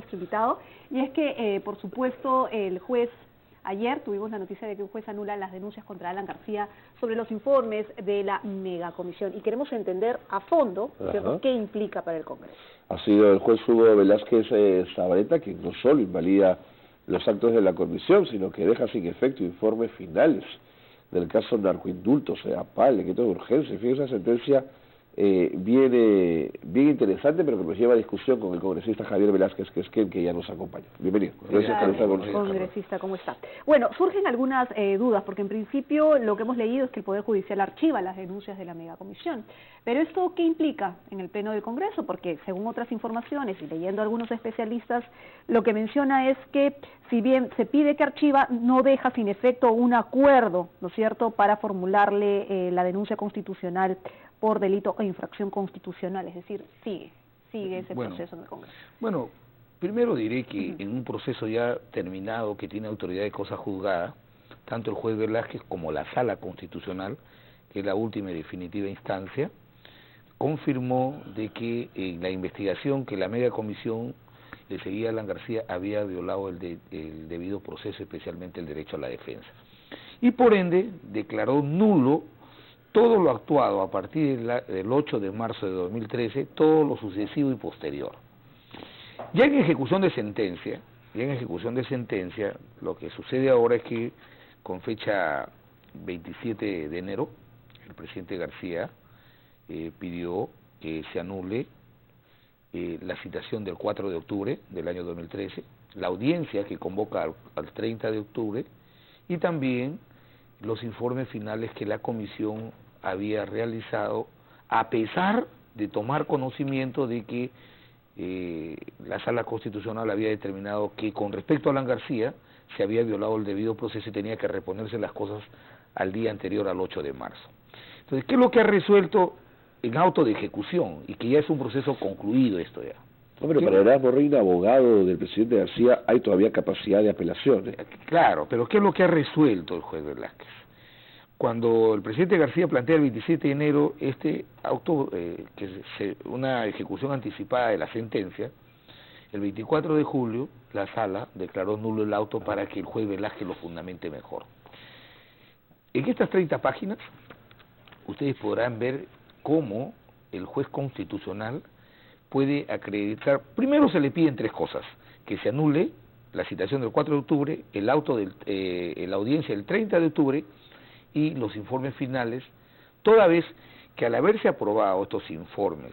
nuestro invitado, y es que, por supuesto, el juez, ayer tuvimos la noticia de que un juez anula las denuncias contra Alan García sobre los informes de la megacomisión, y queremos entender a fondo, ¿cierto?, qué implica para el Congreso. Ha sido el juez Hugo Velázquez Zabaleta quien no solo invalida los actos de la comisión, sino que deja sin efecto informes finales del caso narcoindulto, CEDAPAL, decreto de urgencia. Fíjense, esa sentencia bien interesante, pero que nos lleva a discusión con el congresista Javier Velázquez, que es quien que ya nos acompaña. Bienvenido. Gracias por estar con nosotros. Congresista, ¿cómo está? Bueno, surgen algunas dudas, porque en principio lo que hemos leído es que el Poder Judicial archiva las denuncias de la megacomisión. Pero ¿esto qué implica en el Pleno del Congreso? Porque según otras informaciones y leyendo a algunos especialistas, lo que menciona es que si bien se pide que archiva, no deja sin efecto un acuerdo, ¿no es cierto?, para formularle la denuncia constitucional por delito o infracción constitucional, es decir, sigue ese proceso en el Congreso. Bueno, primero diré que en un proceso ya terminado que tiene autoridad de cosa juzgada, tanto el juez Velázquez como la Sala Constitucional, que es la última y definitiva instancia, confirmó de que en la investigación que la megacomisión le seguía a Alan García había violado el debido proceso, especialmente el derecho a la defensa. Y por ende declaró nulo todo lo actuado a partir del 8 de marzo de 2013, todo lo sucesivo y posterior. Ya en ejecución de sentencia, lo que sucede ahora es que con fecha 27 de enero, el presidente García pidió que se anule la citación del 4 de octubre del año 2013, la audiencia que convoca al 30 de octubre y también los informes finales que la comisión había realizado, a pesar de tomar conocimiento de que la Sala Constitucional había determinado que con respecto a Alan García se había violado el debido proceso y tenía que reponerse las cosas al día anterior al 8 de marzo. Entonces, ¿qué es lo que ha resuelto en auto de ejecución? Y que ya es un proceso concluido esto ya. No, pero para Erasmo Reina, abogado del presidente García, hay todavía capacidad de apelación. Claro, pero ¿qué es lo que ha resuelto el juez Velázquez? Cuando el presidente García plantea el 27 de enero este auto, una ejecución anticipada de la sentencia, el 24 de julio la sala declaró nulo el auto para que el juez Velázquez lo fundamente mejor. En estas 30 páginas ustedes podrán ver cómo el juez constitucional puede acreditar. Primero se le piden tres cosas: que se anule la citación del 4 de octubre, el auto de la audiencia del 30 de octubre y los informes finales, toda vez que al haberse aprobado estos informes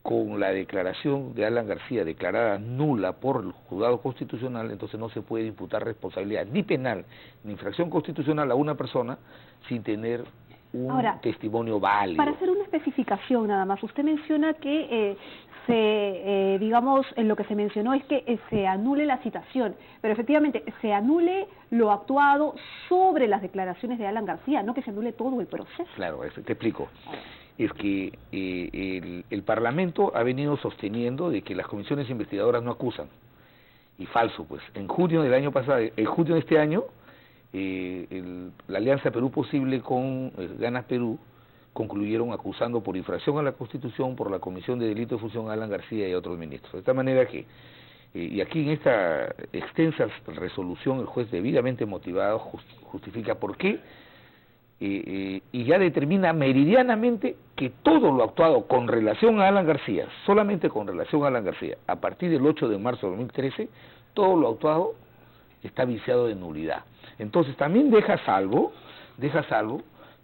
con la declaración de Alan García declarada nula por el juzgado constitucional, entonces no se puede imputar responsabilidad ni penal ni infracción constitucional a una persona sin tener un testimonio válido. Para hacer una especificación nada más, usted menciona que digamos, en lo que se mencionó es que se anule la citación, pero efectivamente se anule lo actuado sobre las declaraciones de Alan García, no que se anule todo el proceso. Claro, te explico. Es que el Parlamento ha venido sosteniendo de que las comisiones investigadoras no acusan, y falso, pues. En junio del año pasado, en junio de este año, la Alianza Perú Posible con Ganas Perú concluyeron acusando por infracción a la Constitución por la comisión de delito de fusión a Alan García y a otros ministros. De esta manera que, y aquí en esta extensa resolución, el juez debidamente motivado justifica por qué, y ya determina meridianamente que todo lo actuado con relación a Alan García, solamente con relación a Alan García, a partir del 8 de marzo de 2013, todo lo actuado está viciado de nulidad. Entonces también deja salvo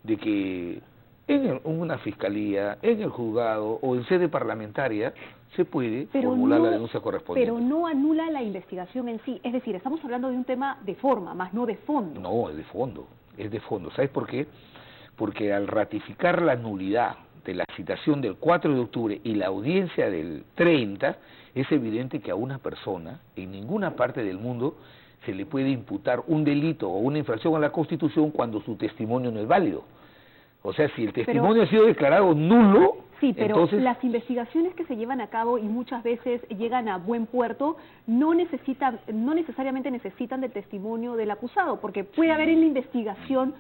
de que en una fiscalía, en el juzgado o en sede parlamentaria se puede formular la denuncia correspondiente. Pero no anula la investigación en sí, es decir, estamos hablando de un tema de forma, más no de fondo. No, es de fondo, ¿Sabes por qué? Porque al ratificar la nulidad de la citación del 4 de octubre y la audiencia del 30, es evidente que a una persona en ninguna parte del mundo se le puede imputar un delito o una infracción a la Constitución cuando su testimonio no es válido. O sea, si el testimonio ha sido declarado nulo, sí, pero entonces las investigaciones que se llevan a cabo y muchas veces llegan a buen puerto no necesariamente necesitan del testimonio del acusado, porque puede haber en la investigación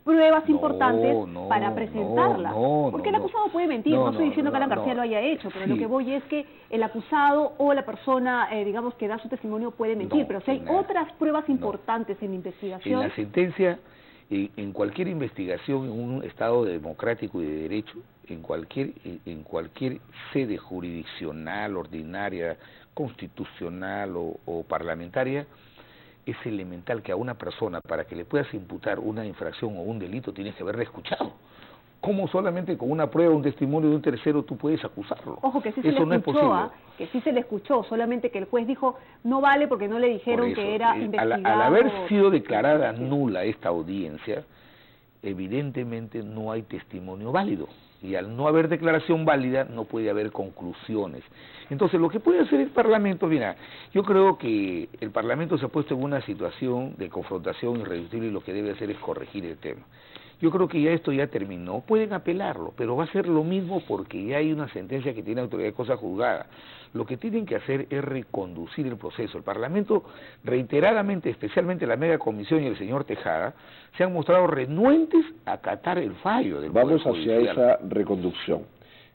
pruebas importantes para presentarla. Porque el no. acusado puede mentir, no estoy diciendo que Alan García lo haya hecho, pero lo que voy es que el acusado o la persona, digamos, que da su testimonio puede mentir, pero si hay otras pruebas importantes en la investigación... En la sentencia, en cualquier investigación en un Estado democrático y de derecho, en cualquier sede jurisdiccional, ordinaria, constitucional o parlamentaria, es elemental que a una persona, para que le puedas imputar una infracción o un delito, tienes que haberle escuchado. ¿Cómo solamente con una prueba, un testimonio de un tercero tú puedes acusarlo? Ojo, que sí Eso se le no escuchó, es posible. que sí se le escuchó, solamente que el juez dijo, no vale porque no le dijeron que era investigado. Al haber sido declarada nula esta audiencia, evidentemente no hay testimonio válido. Y al no haber declaración válida, no puede haber conclusiones. Entonces, lo que puede hacer el Parlamento, mira, yo creo que el Parlamento se ha puesto en una situación de confrontación irreductible y lo que debe hacer es corregir el tema. Yo creo que ya esto ya terminó, pueden apelarlo, pero va a ser lo mismo porque ya hay una sentencia que tiene autoridad de cosa juzgada. Lo que tienen que hacer es reconducir el proceso. El Parlamento, reiteradamente, especialmente la mega comisión y el señor Tejada, se han mostrado renuentes a acatar el fallo del Poder Vamos hacia esa reconducción.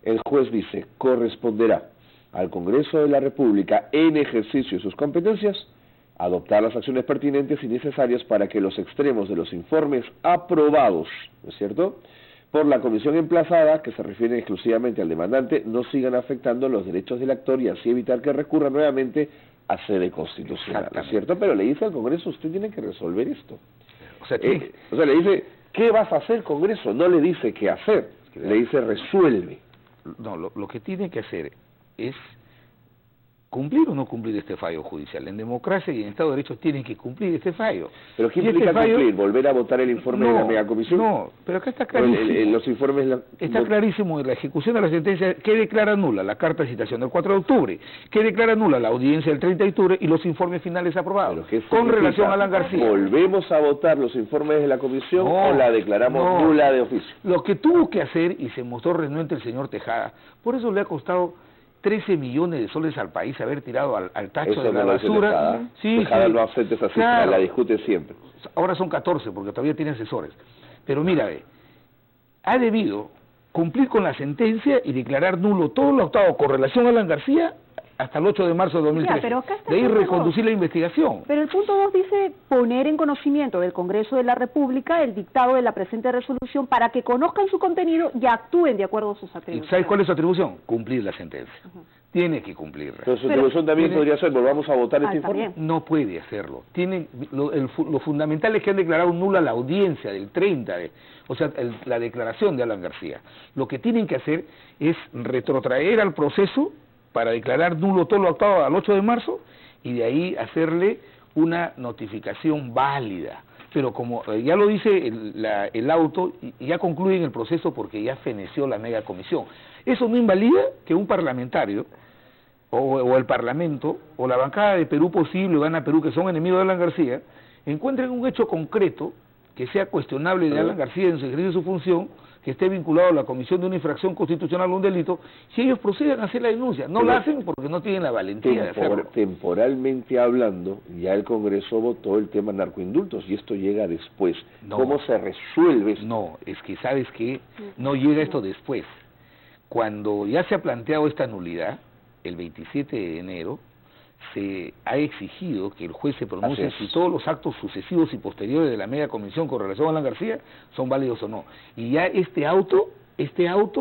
El juez dice, corresponderá al Congreso de la República, en ejercicio de sus competencias, adoptar las acciones pertinentes y necesarias para que los extremos de los informes aprobados, ¿no es cierto?, por la comisión emplazada, que se refieren exclusivamente al demandante, no sigan afectando los derechos del actor y así evitar que recurra nuevamente a sede constitucional, ¿no es cierto? Pero le dice al Congreso, usted tiene que resolver esto. O sea, le dice, ¿qué vas a hacer, Congreso? No le dice qué hacer, le dice resuelve. No, lo que tiene que hacer es cumplir o no cumplir este fallo judicial. En democracia y en Estado de Derecho tienen que cumplir este fallo. ¿Pero qué implica cumplir? ¿Volver a votar el informe de la megacomisión? No, pero acá está clarísimo. Los informes... Está clarísimo la ejecución de la sentencia. ¿Qué declara nula? La carta de citación del 4 de octubre. ¿Qué declara nula? La audiencia del 30 de octubre y los informes finales aprobados. Con relación a Alan García. ¿Volvemos a votar los informes de la comisión o la declaramos nula de oficio? Lo que tuvo que hacer, y se mostró renuente el señor Tejada, por eso le ha costado 13 millones de soles al país haber tirado al tacho eso de la basura. Tejada no acepta esa cifra, la discute siempre. Ahora son 14 porque todavía tiene asesores. Pero mira, ha debido cumplir con la sentencia y declarar nulo todo lo octavo con relación a Alan García hasta el 8 de marzo de 2013. De ahí reconducir la investigación. Pero el punto 2 dice poner en conocimiento del Congreso de la República el dictado de la presente resolución para que conozcan su contenido y actúen de acuerdo a sus atribuciones. ¿Sabes cuál es su atribución? Cumplir la sentencia. Tiene que cumplirla. Pero su atribución también podría ser, volvamos a votar este informe. No puede hacerlo. Lo fundamental es que han declarado nula la audiencia del 30, la declaración de Alan García. Lo que tienen que hacer es retrotraer al proceso para declarar nulo todo lo actuado al 8 de marzo y de ahí hacerle una notificación válida. Pero como ya lo dice el auto, ya concluyen el proceso porque ya feneció la mega comisión. Eso no invalida que un parlamentario o el Parlamento o la bancada de Perú Posible o Gana Perú, que son enemigos de Alan García, encuentren un hecho concreto que sea cuestionable de Alan García en su ejercicio de su función, que esté vinculado a la comisión de una infracción constitucional o un delito, si ellos proceden a hacer la denuncia. No la hacen porque no tienen la valentía de hacerlo. Temporalmente hablando, ya el Congreso votó el tema narcoindultos y esto llega después. ¿Cómo se resuelve esto? No, es que sabes que no llega esto después. Cuando ya se ha planteado esta nulidad, el 27 de enero, se ha exigido que el juez se pronuncie si todos los actos sucesivos y posteriores de la mega comisión con relación a Alan García son válidos o no. Y ya este auto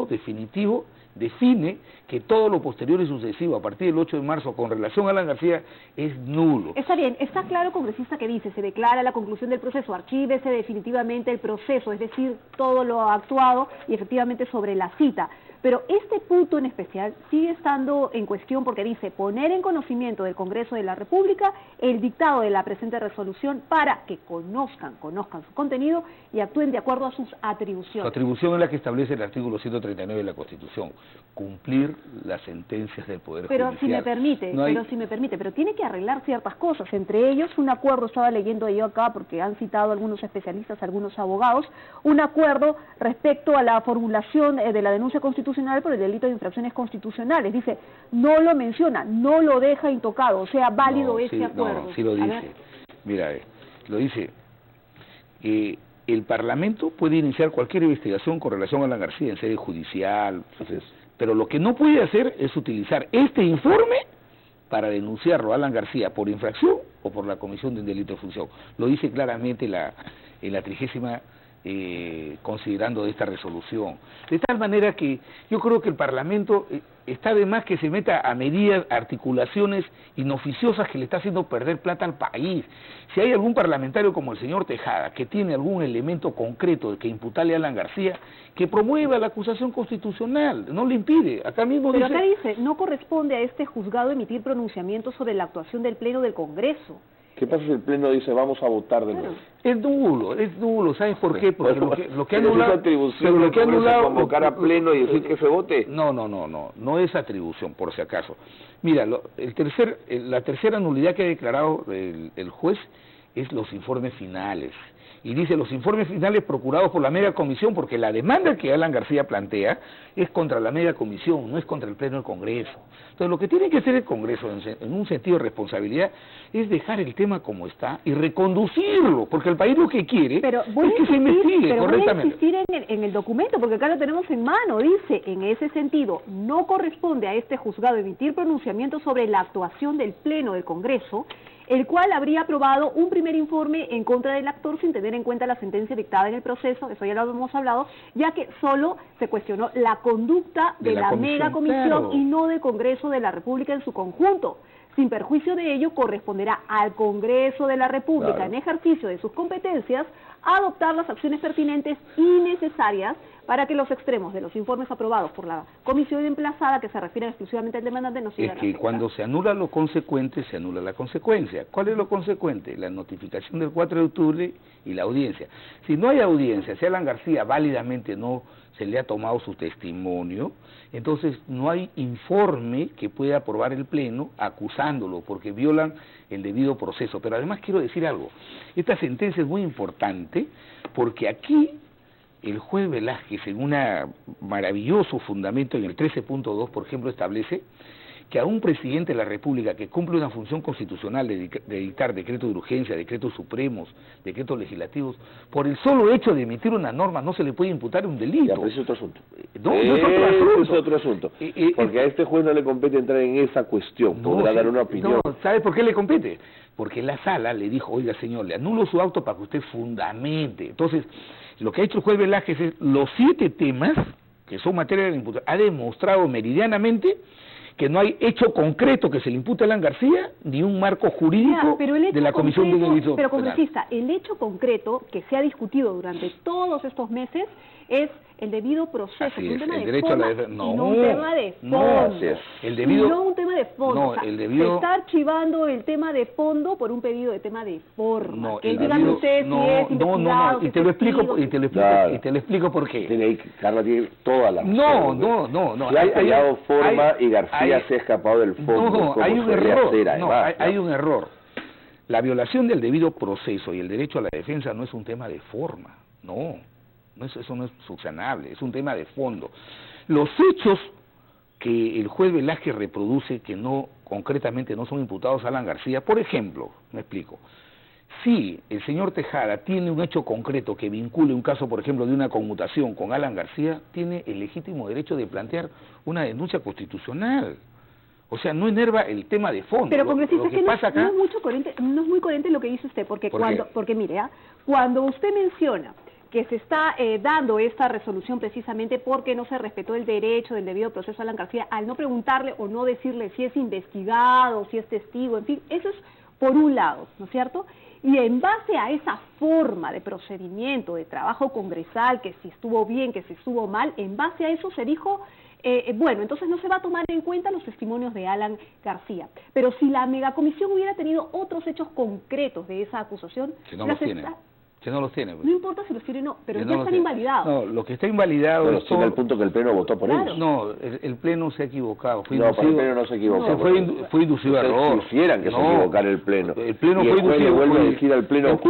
definitivo define que todo lo posterior y sucesivo a partir del 8 de marzo con relación a Alan García es nulo. Está bien, está claro, congresista, que dice, se declara la conclusión del proceso, archívese definitivamente el proceso, es decir, todo lo actuado y efectivamente sobre la cita. Pero este punto en especial sigue estando en cuestión porque dice poner en conocimiento del Congreso de la República el dictado de la presente resolución para que conozcan su contenido y actúen de acuerdo a sus atribuciones. Su atribución es la que establece el artículo 139 de la Constitución, cumplir las sentencias del Poder Judicial. Pero si me permite, pero tiene que arreglar ciertas cosas, entre ellos un acuerdo, estaba leyendo yo acá porque han citado algunos especialistas, algunos abogados, un acuerdo respecto a la formulación de la denuncia constitucional por el delito de infracciones constitucionales. Dice, no lo menciona, no lo deja intocado, o sea, válido ese acuerdo. No, sí lo dice. Mira, lo dice. el Parlamento puede iniciar cualquier investigación con relación a Alan García en sede judicial, pero lo que no puede hacer es utilizar este informe para denunciarlo a Alan García por infracción o por la comisión de un delito de función. Lo dice claramente en la 30ª considerando de esta resolución. De tal manera que yo creo que el Parlamento está de más que se meta a medidas, articulaciones inoficiosas que le está haciendo perder plata al país. Si hay algún parlamentario como el señor Tejada que tiene algún elemento concreto que imputarle a Alan García, que promueva la acusación constitucional, no le impide. Acá mismo Pero dice... acá dice, no corresponde a este juzgado emitir pronunciamientos sobre la actuación del Pleno del Congreso. ¿Qué pasa si el Pleno dice vamos a votar de nuevo? Es nulo, ¿sabes por qué? Porque lo que ha anulado... atribución lo que ha anulado convocar a Pleno y decir que se vote. No es atribución, por si acaso. Mira, la tercera nulidad que ha declarado el juez es los informes finales. Y dice los informes finales procurados por la media comisión, porque la demanda que Alan García plantea es contra la media comisión, no es contra el Pleno del Congreso. Entonces lo que tiene que hacer el Congreso, en un sentido de responsabilidad, es dejar el tema como está y reconducirlo, porque el país lo que quiere es que se investigue correctamente. Voy a insistir en el documento, porque acá lo tenemos en mano, dice, en ese sentido, no corresponde a este juzgado emitir pronunciamientos sobre la actuación del Pleno del Congreso, el cual habría aprobado un primer informe en contra del actor sin tener en cuenta la sentencia dictada en el proceso, eso ya lo hemos hablado, ya que solo se cuestionó la conducta de la mega comisión, claro, y no del Congreso de la República en su conjunto. Sin perjuicio de ello, corresponderá al Congreso de la República, claro, en ejercicio de sus competencias, adoptar las acciones pertinentes y necesarias para que los extremos de los informes aprobados por la comisión emplazada, que se refieren exclusivamente al demandante, no sigan. Es que cuando se anula lo consecuente, se anula la consecuencia. ¿Cuál es lo consecuente? La notificación del 4 de octubre y la audiencia. Si no hay audiencia, si Alan García válidamente no se le ha tomado su testimonio, entonces no hay informe que pueda aprobar el Pleno acusándolo, porque violan el debido proceso. Pero además quiero decir algo, esta sentencia es muy importante, porque aquí el juez Velázquez, en un maravilloso fundamento en el 13.2, por ejemplo, establece que a un presidente de la República que cumple una función constitucional de dictar decretos de urgencia, decretos supremos, decretos legislativos, por el solo hecho de emitir una norma no se le puede imputar un delito. Ya, pero ese es otro asunto. No es otro asunto. Porque a este juez no le compete entrar en esa cuestión, podrá dar una opinión. No, ¿sabe por qué le compete? Porque la sala le dijo, oiga señor, le anulo su auto para que usted fundamente. Entonces, lo que ha hecho el juez Velázquez es los 7 temas que son materia de la imputación, ha demostrado meridianamente que no hay hecho concreto que se le impute a Alan García, ni un marco jurídico de la Comisión de Delitos Penales. Pero, congresista, el hecho concreto que se ha discutido durante todos estos meses es el debido proceso, es, un tema el de derecho forma, a la no un tema de fondo, el debido, no un tema de fondo, no, o sea, el debido, se está archivando el tema de fondo por un pedido de tema de forma, no, que dígame usted si es investigado, y te lo explico por qué. Tiene ahí, Carla tiene toda la razón. No. Se ha fallado forma y García se ha escapado del fondo. No, hay un error, hay un error. La violación del debido proceso y el derecho a la defensa no es un tema de forma, eso no es subsanable, es un tema de fondo. Los hechos que el juez Velázquez reproduce, que no concretamente no son imputados a Alan García, por ejemplo, me explico, si el señor Tejada tiene un hecho concreto que vincule un caso, por ejemplo, de una conmutación con Alan García, tiene el legítimo derecho de plantear una denuncia constitucional. O sea, no enerva el tema de fondo. Pero congresista, que pasa acá, no es muy coherente lo que dice usted, porque mire, cuando usted menciona que se está dando esta resolución precisamente porque no se respetó el derecho del debido proceso a Alan García, al no preguntarle o no decirle si es investigado, si es testigo, en fin, eso es por un lado, ¿no es cierto? Y en base a esa forma de procedimiento, de trabajo congresal, que si estuvo bien, que si estuvo mal, en base a eso se dijo, bueno, entonces no se va a tomar en cuenta los testimonios de Alan García. Pero si la megacomisión hubiera tenido otros hechos concretos de esa acusación, que no los tiene. Que no los tiene. No importa si los tiene o no, pero ya están invalidados. No, lo que está invalidado es todo... el punto que el Pleno votó por ellos. No, el Pleno se ha equivocado. El Pleno no se equivocó. Fue inducido a error. Quisieran que se equivocara el Pleno. El Pleno fue inducido. Le vuelve a decir al Pleno,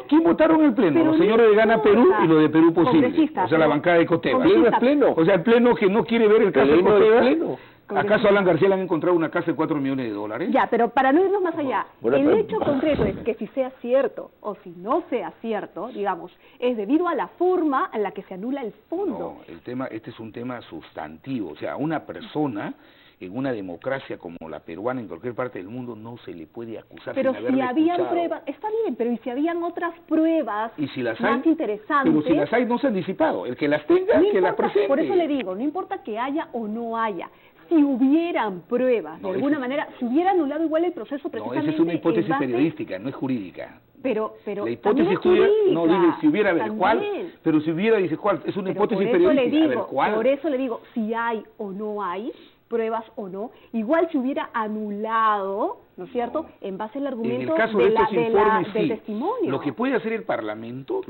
¿quién votaron el Pleno? Los señores de Gana Perú y los de Perú Posible. O sea, la bancada de Coteva. ¿El Pleno es Pleno? O sea, el Pleno que no quiere ver el caso de Coteva. ¿Acaso a Alan García le han encontrado una casa de 4 millones de dólares? Ya, pero para no irnos más allá, Bueno, el pero- hecho concreto es que si sea cierto o si no sea cierto, digamos, es debido a la forma en la que se anula el fondo. No, este es un tema sustantivo. O sea, a una persona en una democracia como la peruana en cualquier parte del mundo no se le puede acusar Pero sin si haberle habían escuchado. pruebas, está bien, pero ¿y si habían otras pruebas Y si las más hay, interesantes? pero si las hay no se han disipado. El que las tenga, No que las importa, presente. por eso le digo, no importa que haya o no haya. Si hubieran pruebas, No, de alguna eso- manera, se hubiera anulado igual el proceso No, precisamente esa es una hipótesis en base- periodística, no es jurídica. Pero La también hipótesis es tuya, jurídica, no dice si hubiera, a ver, también. ¿cuál? Pero si hubiera, dice cuál, es una Pero hipótesis por eso periodística, le a ver, digo, ¿cuál? por eso le digo, si hay o no hay pruebas o no, igual se hubiera anulado, ¿no es cierto?, No. en base al En argumento el caso de estos informes, del sí. testimonio. Lo que puede hacer el Parlamento,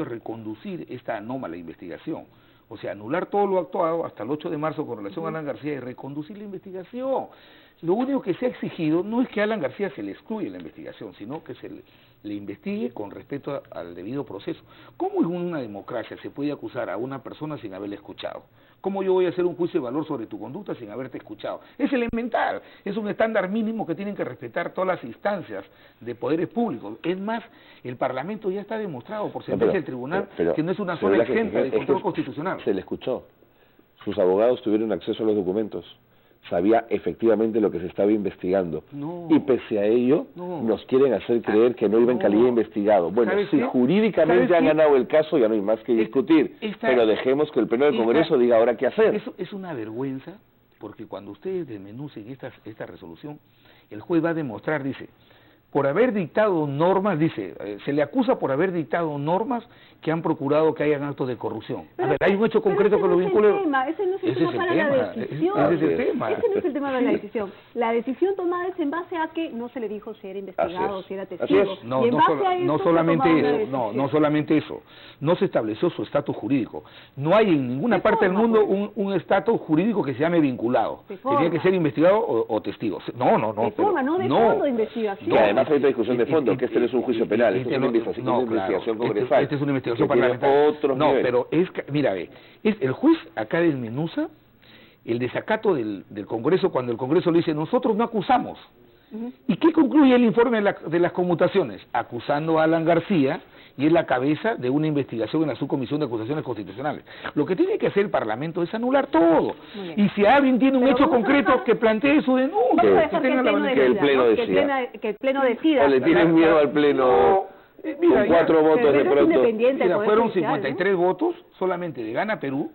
es reconducir esta anómala investigación. O sea, anular todo lo actuado hasta el 8 de marzo con relación a Alan García y reconducir la investigación. Lo único que se ha exigido no es que a Alan García se le excluya la investigación, sino que se le investigue con respeto al debido proceso. ¿Cómo en una democracia se puede acusar a una persona sin haberle escuchado? ¿Cómo yo voy a hacer un juicio de valor sobre tu conducta sin haberte escuchado? Es elemental, es un estándar mínimo que tienen que respetar todas las instancias de poderes públicos. Es más, el Parlamento ya está demostrado por sentencia del tribunal que no es una zona exenta de control constitucional. Se le escuchó. Sus abogados tuvieron acceso a los documentos. Sabía efectivamente lo que se estaba investigando. No. Y pese a ello, No. nos quieren hacer creer que no iba en No. calidad de investigado. Bueno, ¿Sabes si qué? jurídicamente ¿Sabes han qué? ganado el caso, ya no hay más que discutir. Pero dejemos que el Pleno del Congreso diga ahora qué hacer. Eso es una vergüenza, porque cuando ustedes desmenucen esta resolución, el juez va a demostrar, dice, por haber dictado normas, dice, se le acusa por haber dictado normas que han procurado que hayan actos de corrupción. Pero a ver, hay un hecho concreto que lo vincula. Ese no es el tema para la decisión. Ese es el tema. Ese no es el tema de la Sí. decisión. La decisión tomada es en base a que no se le dijo si era investigado, Así si era es. testigo. Así es. No, y en no, base a eso no se solamente tomaba una eso, decisión. no solamente eso, no se estableció su estatus jurídico. No hay en ninguna ¿De parte del forma, mundo pues? un estatus jurídico que se llame vinculado. ¿De Tenía forma? que ser investigado o testigo. No. De forma, no de fondo de investigación. Y además hay otra discusión de fondo, que este no es un juicio penal, esto es una investigación congresal. Este es una investigación que tiene parlamentaria. otros No, niveles. pero mira, el juez acá desmenuza el desacato del Congreso cuando el Congreso le dice, nosotros no acusamos. ¿Y qué concluye el informe de las conmutaciones? Acusando a Alan García, y es la cabeza de una investigación en la Subcomisión de Acusaciones Constitucionales. Lo que tiene que hacer el Parlamento es anular todo. Muy bien. Y si alguien tiene un Pero hecho vamos a concreto, dejar- que plantee su denuncia. Vamos a dejar que tenga el la Pleno valentía. Que el decida, Pleno ¿no? decida. Que el Pleno decida. O le tienen miedo al Pleno Mira, con 4 Pero votos de eso es pronto. independiente del Mira, Poder fueron Judicial, 53 votos solamente de Gana Perú,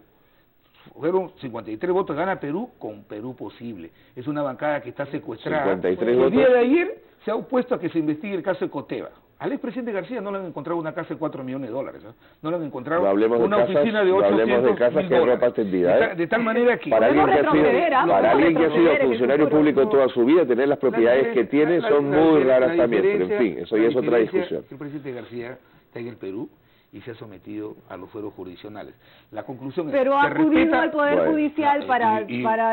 fueron 53 votos de Gana Perú con Perú Posible. Es una bancada que está secuestrada. 53 el día votos. de ayer se ha opuesto a que se investigue el caso de Coteva. Al expresidente García no le han encontrado una casa de 4 millones de dólares, ¿eh? No le han encontrado No hablemos de una casas, oficina de no hablemos de 800 casas mil que hay dólares. ropa tendida, ¿eh? De tal manera que... Para alguien que ha retroceder, ¿ah? sido, para Podemos alguien que ha sido retroceder en el funcionario futuro. público toda su vida, tener las propiedades que tiene son muy raras también, pero en fin, eso ya es otra discusión. El presidente García está en el Perú y se ha sometido a los fueros jurisdiccionales. La conclusión Pero es ha que acudido respeta... al Poder Bueno, Judicial para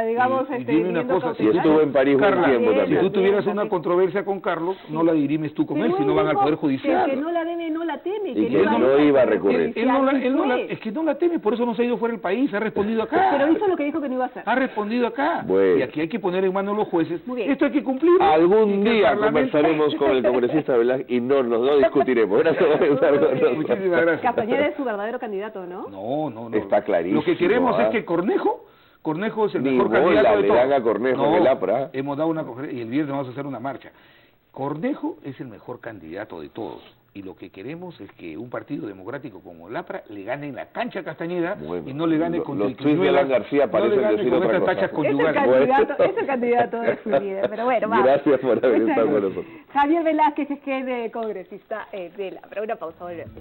digamos, dime una viendo cosa, Y estuvo en París un Carla, tiempo si también. tú tuvieras también. una controversia con Carlos, no la dirimes tú con él, Pero sino van al dijo Poder Judicial. Que no la debe, no la teme. Y que no no iba a recurrir. Es que no la teme, por eso no se ha ido fuera del país, ha respondido acá. Pero hizo lo que dijo que no iba a hacer. Ha respondido acá. Bueno. Y aquí hay que poner en manos los jueces. Muy bien. Esto hay que cumplir. Algún día conversaremos con el congresista Velázquez y no discutiremos. Gracias por estar con nosotros. Muchísimas gracias. Castañeda es su verdadero candidato, ¿no? No. Está clarísimo. Lo que queremos ¿ah? es que Cornejo es el Ni mejor bola candidato de le todos. dan a Cornejo en el APRA. Hemos dado una conferencia y el viernes vamos a hacer una marcha. Cornejo es el mejor candidato de todos. Y lo que queremos es que un partido democrático como el APRA le gane en la cancha a Castañeda Bueno, y no le gane con los tweets de Alan García parecen decir con otra estas cosa. tachas Es el conyugales. candidato, es el candidato de su líder. Pero bueno, vamos. Gracias por haber Muchas estado con gracias. nosotros. Javier Velázquez, que es congresista de la. Pero una pausa, volvemos.